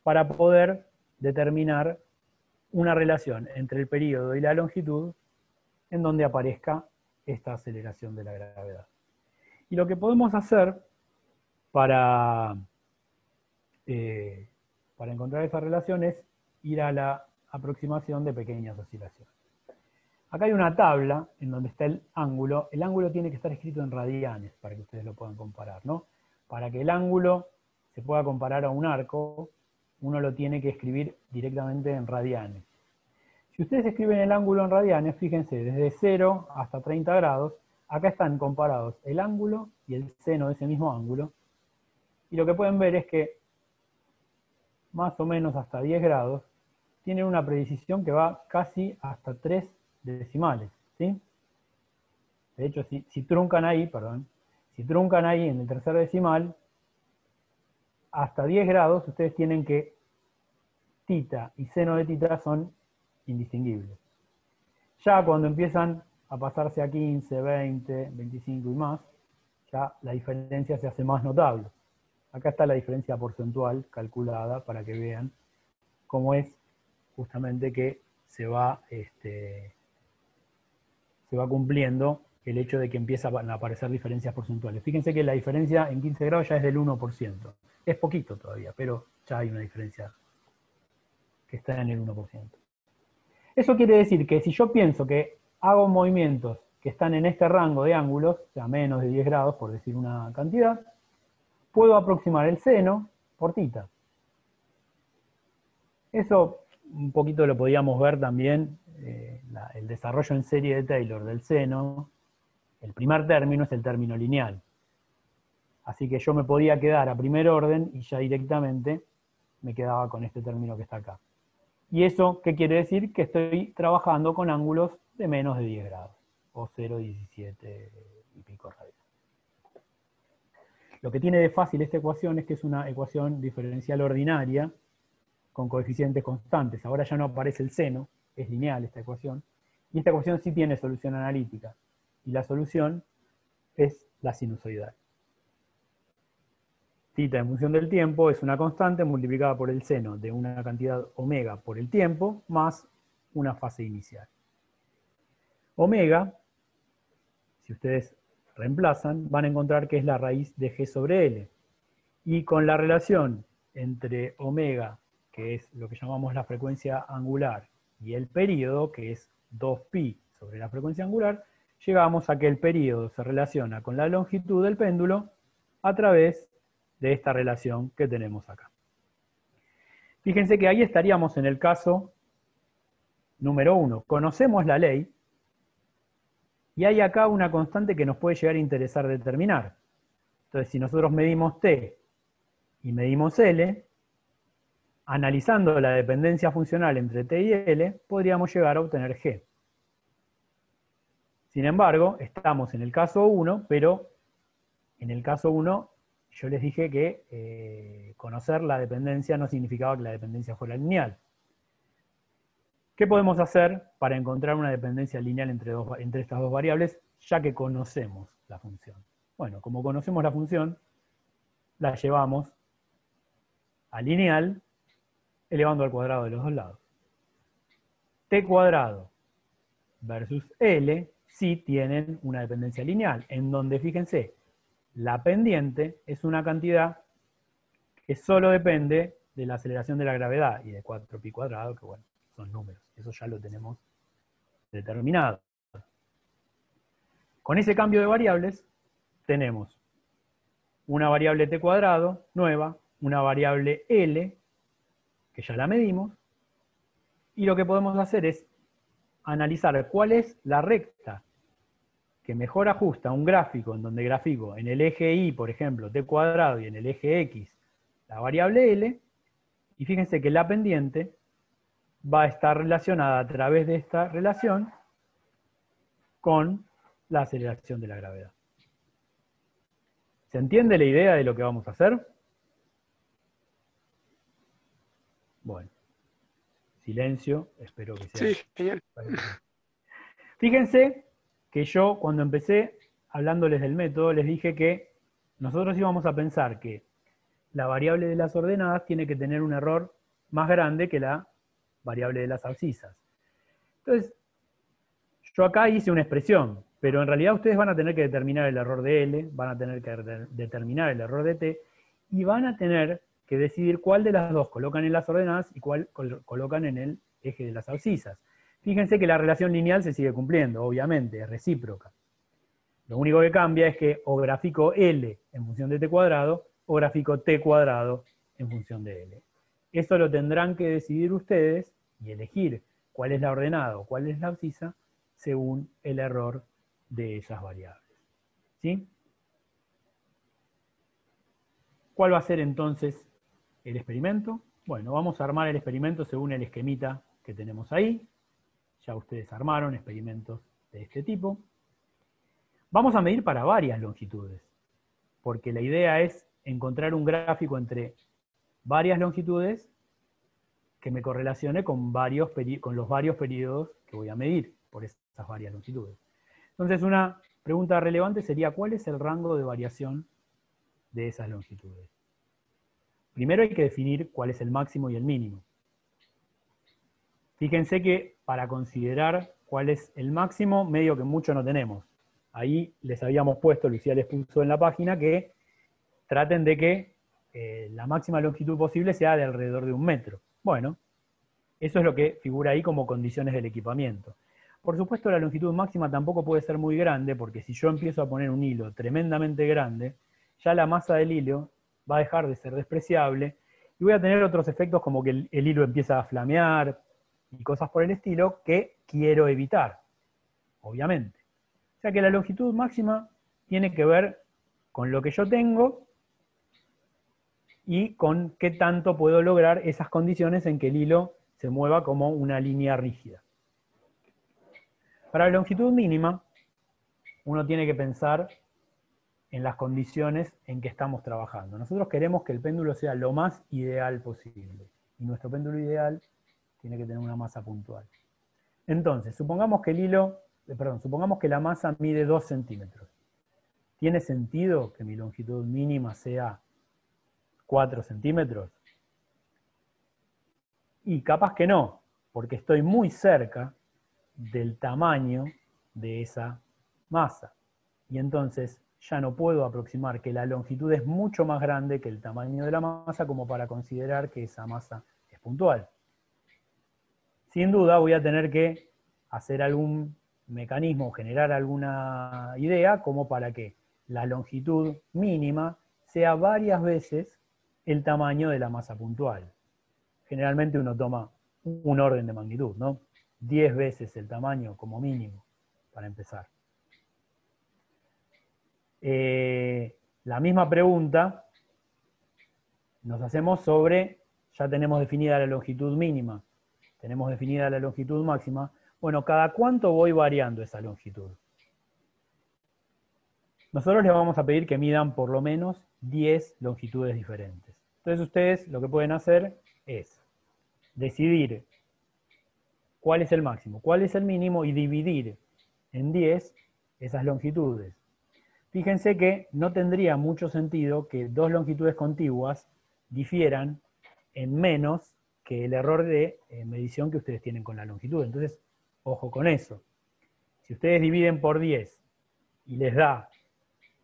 para poder determinar una relación entre el período y la longitud en donde aparezca esta aceleración de la gravedad. Y lo que podemos hacer para encontrar esa relación es ir a la aproximación de pequeñas oscilaciones. Acá hay una tabla en donde está el ángulo. El ángulo tiene que estar escrito en radianes para que ustedes lo puedan comparar, ¿no? Para que el ángulo se pueda comparar a un arco, uno lo tiene que escribir directamente en radianes. Si ustedes escriben el ángulo en radianes, fíjense, desde 0 hasta 30 grados, acá están comparados el ángulo y el seno de ese mismo ángulo. Y lo que pueden ver es que más o menos hasta 10 grados tienen una precisión que va casi hasta 3 decimales, ¿sí? De hecho, si truncan ahí, si truncan ahí en el tercer decimal, hasta 10 grados ustedes tienen que θ y seno de θ son indistinguibles. Ya cuando empiezan a pasarse a 15, 20, 25 y más, ya la diferencia se hace más notable. Acá está la diferencia porcentual calculada para que vean cómo es justamente que se va cumpliendo el hecho de que empiezan a aparecer diferencias porcentuales. Fíjense que la diferencia en 15 grados ya es del 1%. Es poquito todavía, pero ya hay una diferencia que está en el 1%. Eso quiere decir que si yo pienso que hago movimientos que están en este rango de ángulos, o sea, menos de 10 grados, por decir una cantidad, puedo aproximar el seno por θ. Eso un poquito lo podíamos ver también, el desarrollo en serie de Taylor del seno. El primer término es el término lineal. Así que yo me podía quedar a primer orden y ya directamente me quedaba con este término que está acá. ¿Y eso qué quiere decir? Que estoy trabajando con ángulos de menos de 10 grados, o 0,17 y pico radianes. Lo que tiene de fácil esta ecuación es que es una ecuación diferencial ordinaria con coeficientes constantes. Ahora ya no aparece el seno, es lineal esta ecuación, y esta ecuación sí tiene solución analítica, y la solución es la sinusoidal. Θ en función del tiempo es una constante multiplicada por el seno de una cantidad omega por el tiempo más una fase inicial. Omega, si ustedes reemplazan, van a encontrar que es la raíz de G sobre L. Y con la relación entre omega, que es lo que llamamos la frecuencia angular, y el período, que es 2pi sobre la frecuencia angular, llegamos a que el período se relaciona con la longitud del péndulo a través de esta relación que tenemos acá. Fíjense que ahí estaríamos en el caso número 1. Conocemos la ley, y hay acá una constante que nos puede llegar a interesar determinar. Entonces, si nosotros medimos t y medimos L, analizando la dependencia funcional entre T y L, podríamos llegar a obtener G. Sin embargo, estamos en el caso 1, pero en el caso 1 yo les dije que conocer la dependencia no significaba que la dependencia fuera lineal. ¿Qué podemos hacer para encontrar una dependencia lineal entre estas dos variables, ya que conocemos la función? Bueno, como conocemos la función, la llevamos a lineal elevando al cuadrado de los dos lados. T cuadrado versus L sí tienen una dependencia lineal, en donde, fíjense, la pendiente es una cantidad que solo depende de la aceleración de la gravedad y de 4pi cuadrado, que bueno, son números, eso ya lo tenemos determinado. Con ese cambio de variables tenemos una variable t cuadrado nueva, una variable L, que ya la medimos, y lo que podemos hacer es analizar cuál es la recta que mejor ajusta un gráfico en donde grafico en el eje Y, por ejemplo, t cuadrado, y en el eje X, la variable L, y fíjense que la pendiente va a estar relacionada a través de esta relación con la aceleración de la gravedad. ¿Se entiende la idea de lo que vamos a hacer? Bueno, silencio, espero que sea. Sí, genial. Fíjense que yo, cuando empecé hablándoles del método, les dije que nosotros íbamos a pensar que la variable de las ordenadas tiene que tener un error más grande que la variable de las abscisas. Entonces, yo acá hice una expresión, pero en realidad ustedes van a tener que determinar el error de L, van a tener que determinar el error de T, y van a tener que decidir cuál de las dos colocan en las ordenadas y cuál colocan en el eje de las abscisas. Fíjense que la relación lineal se sigue cumpliendo, obviamente, es recíproca. Lo único que cambia es que o grafico L en función de t cuadrado, o grafico t cuadrado en función de L. Eso lo tendrán que decidir ustedes y elegir cuál es la ordenada o cuál es la abscisa según el error de esas variables. ¿Sí? ¿Cuál va a ser entonces el experimento? Bueno, vamos a armar el experimento según el esquemita que tenemos ahí. Ya ustedes armaron experimentos de este tipo. Vamos a medir para varias longitudes, porque la idea es encontrar un gráfico entre varias longitudes que me correlacione con los varios periodos que voy a medir por esas varias longitudes. Entonces, una pregunta relevante sería, ¿cuál es el rango de variación de esas longitudes? Primero hay que definir cuál es el máximo y el mínimo. Fíjense que para considerar cuál es el máximo, medio que mucho no tenemos. Ahí les habíamos puesto, Lucía les puso en la página, que traten de que la máxima longitud posible sea de alrededor de 1 metro. Bueno, eso es lo que figura ahí como condiciones del equipamiento. Por supuesto, la longitud máxima tampoco puede ser muy grande, porque si yo empiezo a poner un hilo tremendamente grande, ya la masa del hilo va a dejar de ser despreciable, y voy a tener otros efectos como que el hilo empieza a flamear, y cosas por el estilo que quiero evitar, obviamente. O sea que la longitud máxima tiene que ver con lo que yo tengo y con qué tanto puedo lograr esas condiciones en que el hilo se mueva como una línea rígida. Para la longitud mínima, uno tiene que pensar en las condiciones en que estamos trabajando. Nosotros queremos que el péndulo sea lo más ideal posible, y nuestro péndulo ideal tiene que tener una masa puntual. Entonces, supongamos que la masa mide 2 centímetros. ¿Tiene sentido que mi longitud mínima sea 4 centímetros? Y capaz que no, porque estoy muy cerca del tamaño de esa masa. Y entonces, ya no puedo aproximar que la longitud es mucho más grande que el tamaño de la masa como para considerar que esa masa es puntual. Sin duda voy a tener que hacer algún mecanismo, generar alguna idea como para que la longitud mínima sea varias veces el tamaño de la masa puntual. Generalmente uno toma un orden de magnitud, ¿no? 10 veces el tamaño como mínimo, para empezar. La misma pregunta nos hacemos sobre, ya tenemos definida la longitud mínima, tenemos definida la longitud máxima. Bueno, ¿cada cuánto voy variando esa longitud? Nosotros les vamos a pedir que midan por lo menos 10 longitudes diferentes. Entonces ustedes lo que pueden hacer es decidir cuál es el máximo, cuál es el mínimo y dividir en 10 esas longitudes. Fíjense que no tendría mucho sentido que dos longitudes contiguas difieran en menos que el error de medición que ustedes tienen con la longitud. Entonces, ojo con eso. Si ustedes dividen por 10 y les da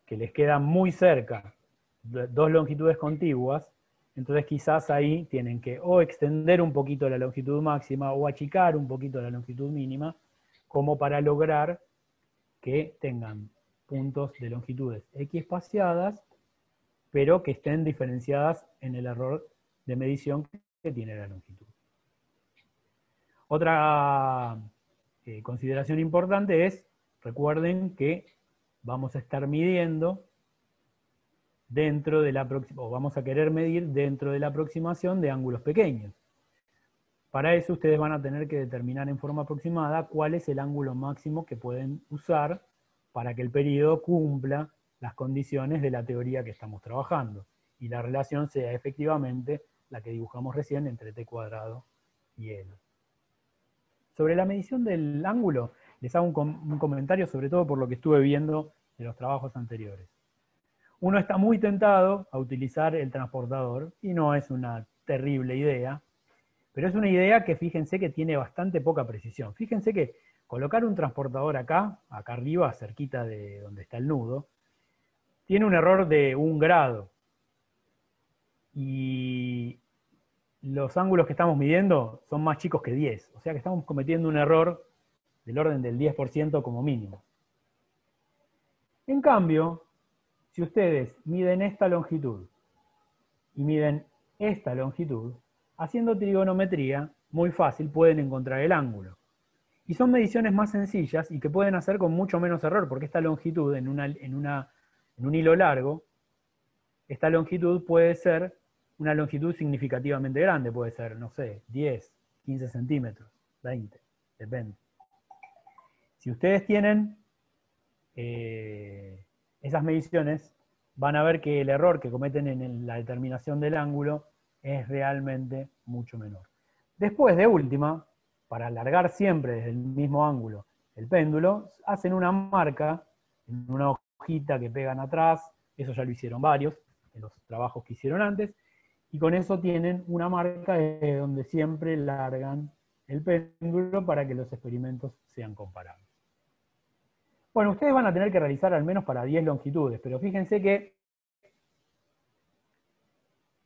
que les quedan muy cerca dos longitudes contiguas, entonces quizás ahí tienen que o extender un poquito la longitud máxima o achicar un poquito la longitud mínima, como para lograr que tengan puntos de longitudes X espaciadas, pero que estén diferenciadas en el error de medición que tiene la longitud. Otra consideración importante es, recuerden que vamos a estar midiendo dentro de la o vamos a querer medir dentro de la aproximación de ángulos pequeños. Para eso ustedes van a tener que determinar en forma aproximada cuál es el ángulo máximo que pueden usar para que el periodo cumpla las condiciones de la teoría que estamos trabajando y la relación sea efectivamente la que dibujamos recién entre t cuadrado y L. Sobre la medición del ángulo, les hago un comentario, sobre todo por lo que estuve viendo de los trabajos anteriores. Uno está muy tentado a utilizar el transportador, y no es una terrible idea, pero es una idea que fíjense que tiene bastante poca precisión. Fíjense que colocar un transportador acá arriba, cerquita de donde está el nudo, tiene un error de 1 grado. Y los ángulos que estamos midiendo son más chicos que 10. O sea que estamos cometiendo un error del orden del 10% como mínimo. En cambio, si ustedes miden esta longitud y miden esta longitud, haciendo trigonometría, muy fácil pueden encontrar el ángulo. Y son mediciones más sencillas y que pueden hacer con mucho menos error, porque esta longitud en un hilo largo, esta longitud puede ser una longitud significativamente grande, puede ser, no sé, 10, 15 centímetros, 20, depende. Si ustedes tienen esas mediciones, van a ver que el error que cometen en la determinación del ángulo es realmente mucho menor. Después, de última, para alargar siempre desde el mismo ángulo el péndulo, hacen una marca en una hojita que pegan atrás, eso ya lo hicieron varios en los trabajos que hicieron antes, y con eso tienen una marca donde siempre largan el péndulo para que los experimentos sean comparables. Bueno, ustedes van a tener que realizar al menos para 10 longitudes, pero fíjense que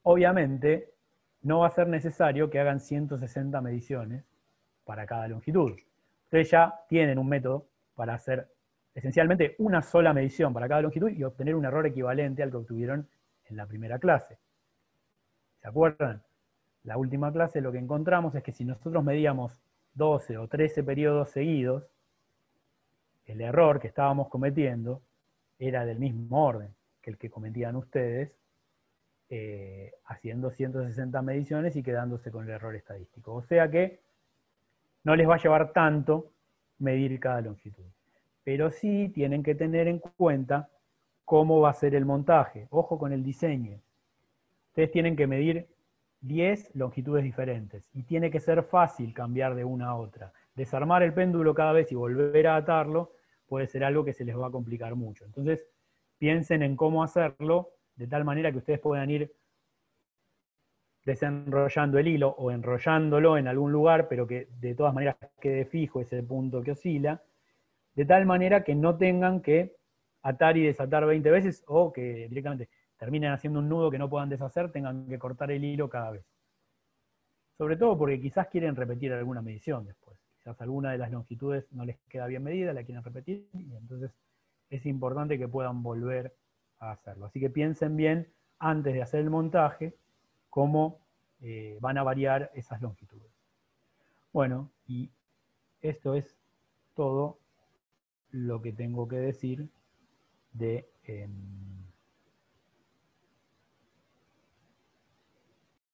obviamente no va a ser necesario que hagan 160 mediciones para cada longitud. Ustedes ya tienen un método para hacer esencialmente una sola medición para cada longitud y obtener un error equivalente al que obtuvieron en la primera clase. ¿Se acuerdan? La última clase lo que encontramos es que si nosotros medíamos 12 o 13 periodos seguidos, el error que estábamos cometiendo era del mismo orden que el que cometían ustedes, haciendo 160 mediciones y quedándose con el error estadístico. O sea que no les va a llevar tanto medir cada longitud. Pero sí tienen que tener en cuenta cómo va a ser el montaje. Ojo con el diseño. Ustedes tienen que medir 10 longitudes diferentes y tiene que ser fácil cambiar de una a otra. Desarmar el péndulo cada vez y volver a atarlo puede ser algo que se les va a complicar mucho. Entonces, piensen en cómo hacerlo de tal manera que ustedes puedan ir desenrollando el hilo o enrollándolo en algún lugar, pero que de todas maneras quede fijo ese punto que oscila, de tal manera que no tengan que atar y desatar 20 veces, o que directamente terminen haciendo un nudo que no puedan deshacer, tengan que cortar el hilo cada vez. Sobre todo porque quizás quieren repetir alguna medición después. Quizás alguna de las longitudes no les queda bien medida, la quieren repetir, y entonces es importante que puedan volver a hacerlo. Así que piensen bien, antes de hacer el montaje, cómo van a variar esas longitudes. Bueno, y esto es todo lo que tengo que decir de